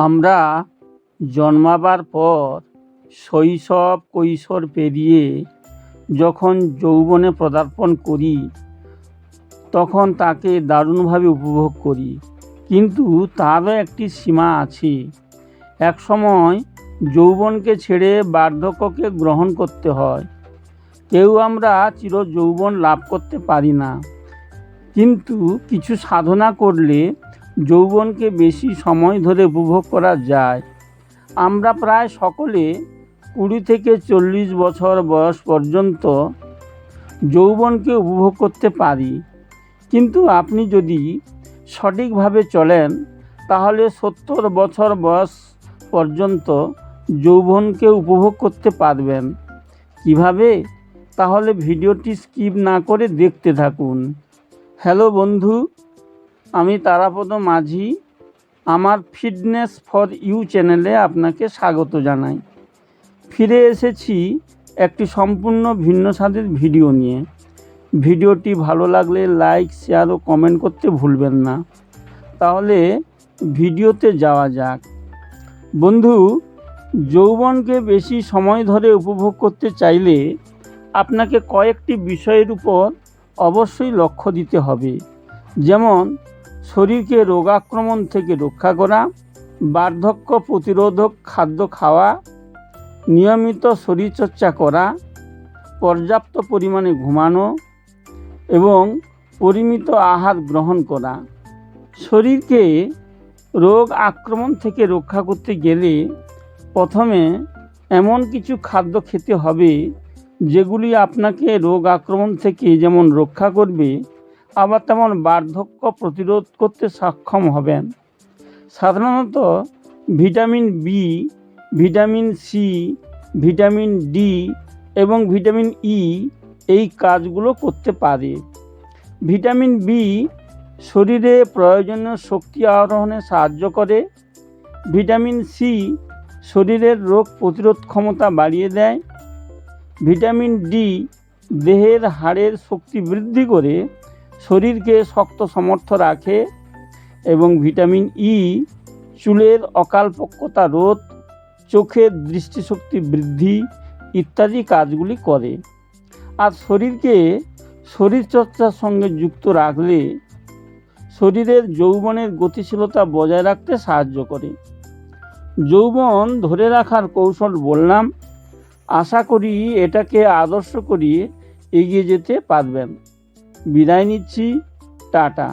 আমরা জন্মাবার পর শৈশব কৈশোর পেরিয়ে যখন যৌবনে পদার্পণ করি তখন তাকে দারুণভাবে উপভোগ করি, কিন্তু তারও একটি সীমা আছে। একসময় যৌবনকে ছেড়ে বার্ধক্যকে গ্রহণ করতে হয়। কেউ আমরা চির যৌবন লাভ করতে পারি না, কিন্তু কিছু সাধনা করলে যৌবনকে বেশি সময় ধরে উপভোগ করা যায়। আমরা প্রায় সকলে 20 থেকে 40 বছর বয়স পর্যন্ত যৌবনকে উপভোগ করতে পারি, কিন্তু আপনি যদি সঠিকভাবে চলেন তাহলে 70 বছর বয়স পর্যন্ত যৌবনকে উপভোগ করতে পারবেন। কিভাবে? তাহলে ভিডিওটি স্কিপ না করে দেখতে থাকুন। হ্যালো বন্ধু, আমি তারাপদ মাঝি। আমার ফিটনেস ফর ইউ চ্যানেলে আপনাকে স্বাগত জানাই। ফিরে এসেছি একটি সম্পূর্ণ ভিন্ন স্বাদের ভিডিও নিয়ে। ভিডিওটি ভালো লাগলে লাইক, শেয়ার ও কমেন্ট করতে ভুলবেন না। তাহলে ভিডিওতে যাওয়া যাক। বন্ধু, যৌবনকে বেশি সময় ধরে উপভোগ করতে চাইলে আপনাকে কয়েকটি বিষয়ের উপর অবশ্যই লক্ষ্য দিতে হবে, যেমন শরীরকে রোগাক্রমণ থেকে রক্ষা করা, বার্ধক্য প্রতিরোধক খাদ্য খাওয়া, নিয়মিত শরীরচর্চা করা, পর্যাপ্ত পরিমাণে ঘুমানো এবং পরিমিত আহার গ্রহণ করা। শরীরকে রোগ আক্রমণ থেকে রক্ষা করতে গেলে প্রথমে এমন কিছু খাদ্য খেতে হবে যেগুলি আপনাকে রোগ আক্রমণ থেকে যেমন রক্ষা করবে, আবার তেমন বার্ধক্য প্রতিরোধ করতে সক্ষম হবেন। সাধারণত vitamin B, vitamin C, vitamin D এবং ভিটামিন ই এই কাজগুলো করতে পারে। ভিটামিন বি শরীরে প্রয়োজনীয় শক্তি আহরণে সাহায্য করে। ভিটামিন সি শরীরের রোগ প্রতিরোধ ক্ষমতা বাড়িয়ে দেয়। ভিটামিন ডি দেহের হাড়ের শক্তি বৃদ্ধি করে শরীরকে শক্ত সমর্থ রাখে এবং ভিটামিন ই চুলের অকালপক্বতা রোধ, চোখের দৃষ্টিশক্তি বৃদ্ধি ইত্যাদি কাজগুলি করে। আর শরীরকে শরীরচর্চার সঙ্গে যুক্ত রাখলে শরীরের যৌবনের গতিশীলতা বজায় রাখতে সাহায্য করে। যৌবন ধরে রাখার কৌশল বললাম, আশা করি এটাকে আদর্শ করিয়ে এগিয়ে যেতে পারবেন। বিদায় নিচ্ছি, টাটা।